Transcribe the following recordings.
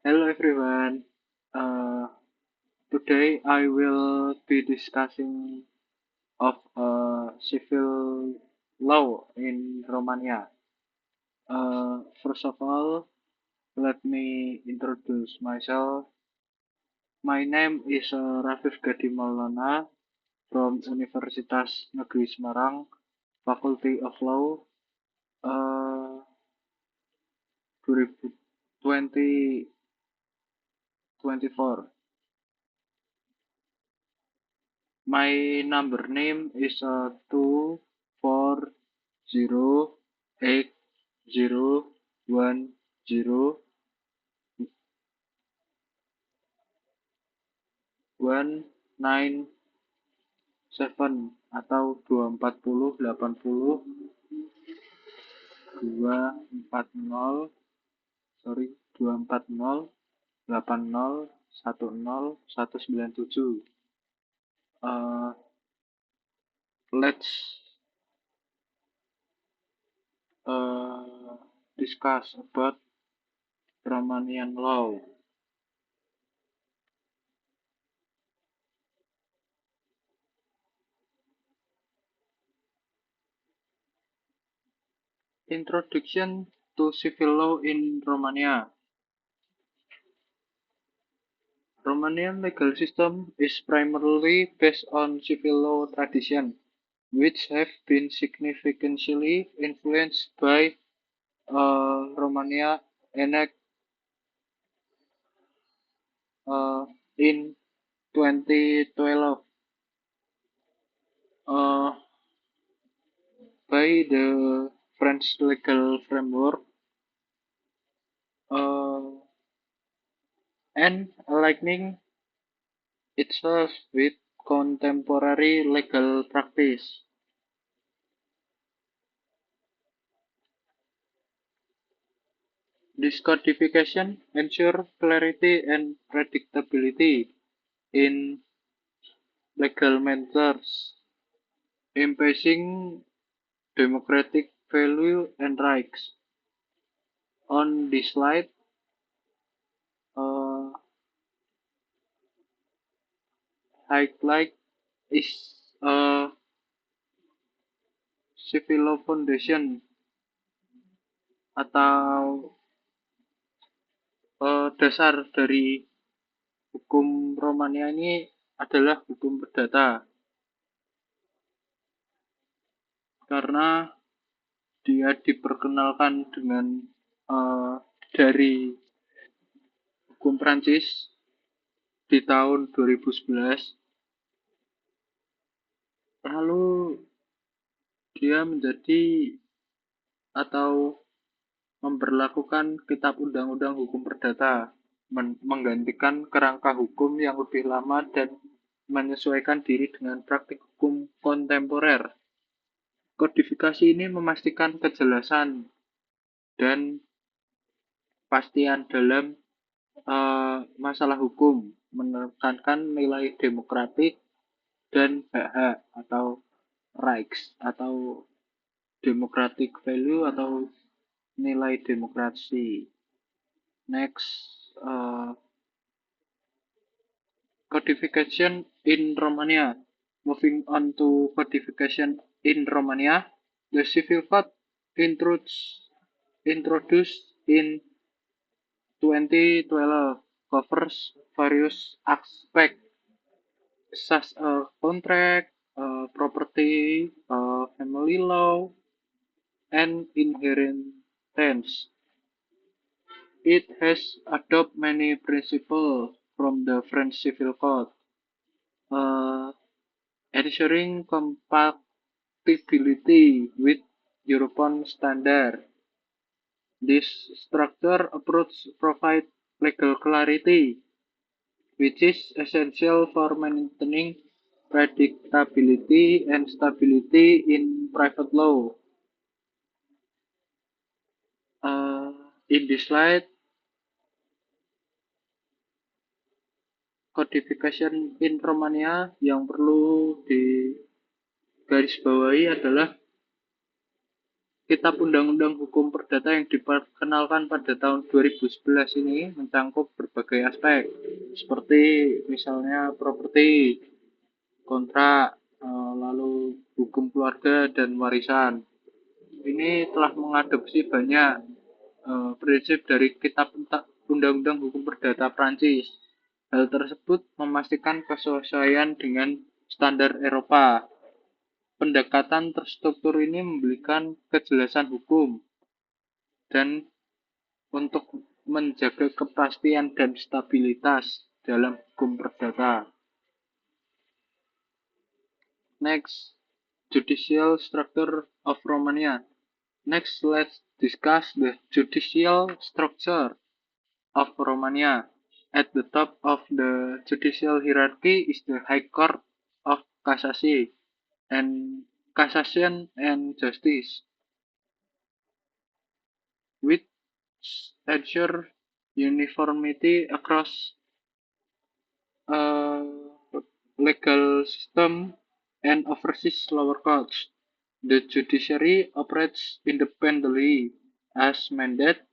Hello everyone. Uh, Today I will be discussing of civil law in Romania. First of all, let me introduce myself. My name is Rafif Gadi Maulana from Universitas Negeri Semarang, Faculty of Law, uh, 2024. My number name is 240801019 atau 240 sorry 240801019. uh, let's uh, discuss about Romanian law. Introduction to civil law in Romania. Romanian legal system is primarily based on civil law tradition, which have been significantly influenced by Romania Act in 2012 uh, by the French legal framework uh, and aligning itself with contemporary legal practice. This codification ensures clarity and predictability in legal matters, emphasizing democratic value and rights. On this slide, uh, highlight is a civil law foundation atau dasar dari hukum Romania ini adalah hukum perdata karena dia diperkenalkan dengan uh, dari hukum Prancis di tahun 2011. Lalu dia menjadi atau memberlakukan kitab undang-undang hukum perdata, menggantikan kerangka hukum yang lebih lama dan menyesuaikan diri dengan praktik hukum kontemporer. Kodifikasi ini memastikan kejelasan dan pastian dalam masalah hukum, menekankan nilai demokratik dan hak-hak atau rights atau democratic value atau nilai demokrasi. Next, codification in Romania. Moving on to codification in Romania, the civil code introduced in 2012 covers various aspects such as contract, property, family law, and inheritance. It has adopted many principles from the French Civil Code, uh, ensuring compatibility with European standards. This structured approach provides legal clarity, which is essential for maintaining predictability and stability in private law. In this slide, codification in Romania yang perlu digarisbawahi adalah Kitab Undang-Undang Hukum Perdata yang diperkenalkan pada tahun 2011 ini mencakup berbagai aspek, seperti misalnya properti, kontrak, lalu hukum keluarga dan warisan. Ini telah mengadopsi banyak prinsip dari Kitab Undang-Undang Hukum Perdata Prancis. Hal tersebut memastikan kesesuaian dengan standar Eropa. Pendekatan terstruktur ini memberikan kejelasan hukum dan untuk menjaga kepastian dan stabilitas dalam hukum perdata. Next, judicial structure of Romania. Next, let's discuss the judicial structure of Romania. At the top of the judicial hierarchy is the High Court of Cassation and Justice, which ensure uniformity across legal system and oversees lower courts. The judiciary operates independently as mandated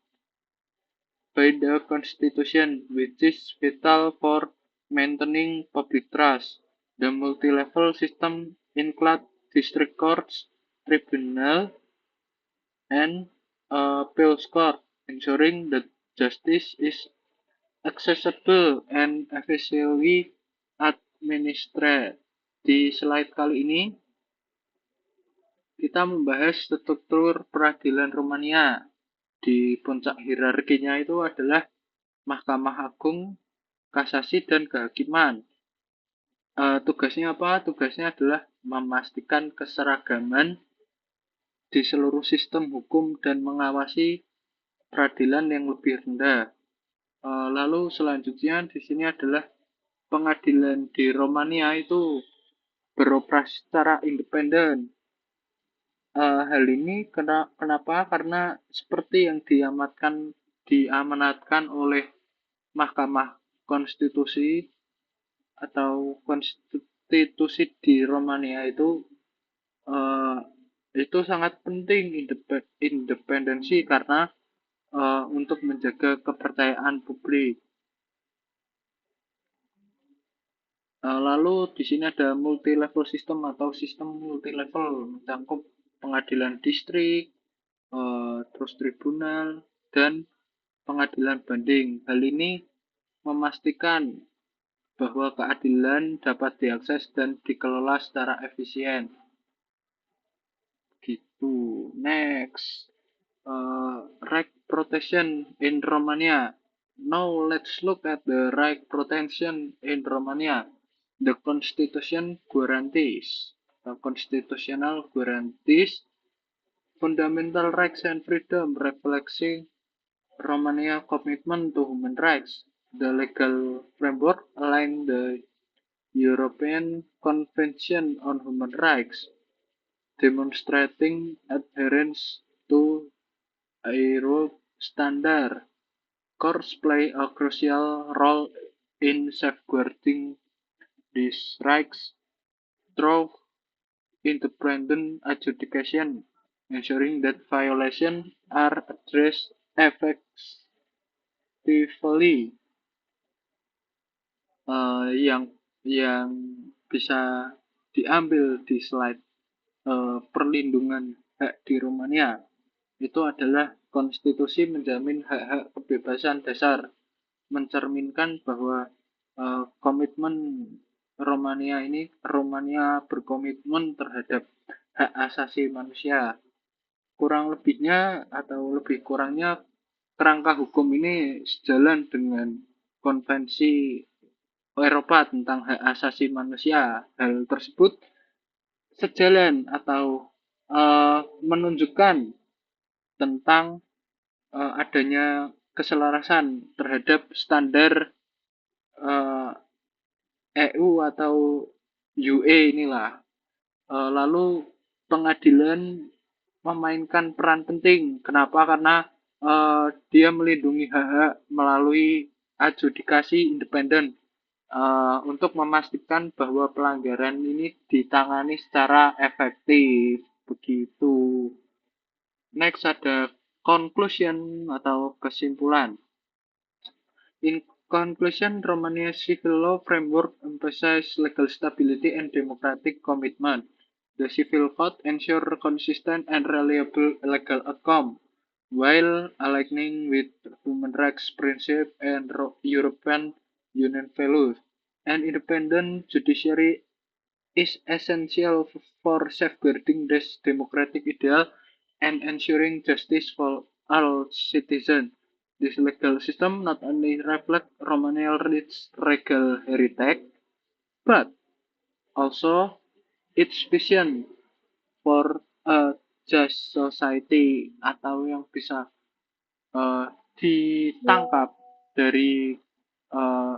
by the Constitution, which is vital for maintaining public trust. The multi-level system includes district courts, tribunal, and appeals court, ensuring that justice is accessible and efficiently administered. Di slide kali ini, kita membahas struktur peradilan Romania. Di puncak hierarkinya itu adalah Mahkamah Agung, Kasasi, dan Kehakiman. Tugasnya apa? Tugasnya adalah memastikan keseragaman di seluruh sistem hukum dan mengawasi peradilan yang lebih rendah. Lalu selanjutnya di sini adalah pengadilan di Romania itu beroperasi secara independen. Hal ini kenapa? Karena seperti yang diamanatkan oleh Mahkamah Konstitusi atau konstitusi di Romania itu sangat penting independensi karena untuk menjaga kepercayaan publik. Lalu di sini ada multi-level system atau sistem multi-level, mencakup pengadilan distrik, terus tribunal, dan pengadilan banding. Hal ini memastikan bahwa keadilan dapat diakses dan dikelola secara efisien. Gitu. Next, right protection in Romania. Now let's look at the right protection in Romania. The Constitution guarantees, constitutional guarantees fundamental rights and freedom, reflecting Romania commitment to human rights. The legal framework aligns the European Convention on Human Rights, demonstrating adherence to Europe standard. Courts play a crucial role in safeguarding these rights through independent adjudication, ensuring that violations are addressed effectively. Yang bisa diambil di slide perlindungan hak di Romania itu adalah konstitusi menjamin hak-hak kebebasan dasar, mencerminkan bahwa komitmen Romania berkomitmen terhadap hak asasi manusia. Kurang lebihnya atau lebih kurangnya kerangka hukum ini sejalan dengan konvensi Eropa tentang hak asasi manusia. Hal tersebut sejalan atau menunjukkan tentang adanya keselarasan terhadap standar EU atau UE inilah. Lalu pengadilan memainkan peran penting. Kenapa? Karena dia melindungi hak-hak melalui adjudikasi independen untuk memastikan bahwa pelanggaran ini ditangani secara efektif. Begitu. Next ada conclusion atau kesimpulan. In conclusion, Romania's civil law framework emphasizes legal stability and democratic commitment. The civil code ensures consistent and reliable legal outcome, while aligning with human rights principles and European Union values. An independent judiciary is essential for safeguarding this democratic ideal and ensuring justice for all citizens. This legal system not only reflects Romania's rich legal heritage, but also its vision for a just society atau yang bisa eh, ditangkap dari eh,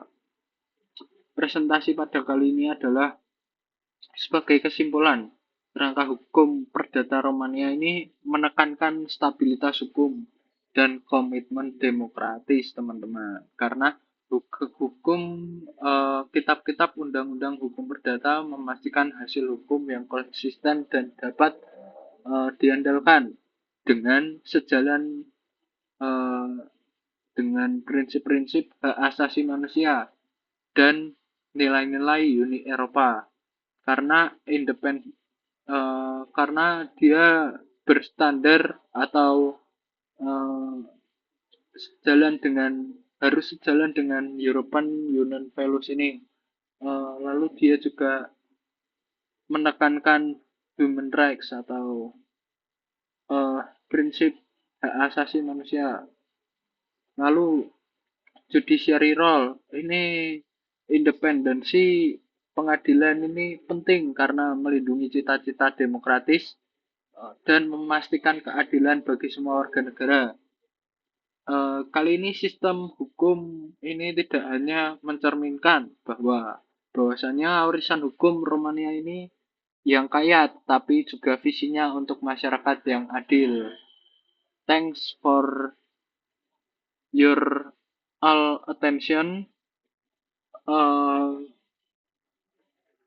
presentasi pada kali ini adalah sebagai kesimpulan, kerangka hukum perdata Romania ini menekankan stabilitas hukum dan komitmen demokratis, teman-teman. Karena hukum kitab-kitab undang-undang hukum perdata memastikan hasil hukum yang konsisten dan dapat diandalkan dengan sejalan eh, dengan prinsip-prinsip hak asasi manusia dan nilai-nilai Uni Eropa karena karena dia berstandar atau uh, sejalan dengan harus sejalan dengan European Union Values ini. Lalu dia juga menekankan human rights atau prinsip hak asasi manusia. Lalu judiciary role ini independensi pengadilan ini penting karena melindungi cita-cita demokratis dan memastikan keadilan bagi semua warga negara. Kali ini sistem hukum ini tidak hanya mencerminkan bahwasanya warisan hukum Romania ini yang kaya, tapi juga visinya untuk masyarakat yang adil. Thanks for your all attention.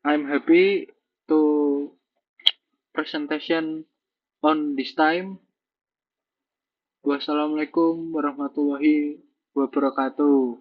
I'm happy to presentation on this time. Wassalamualaikum warahmatullahi wabarakatuh.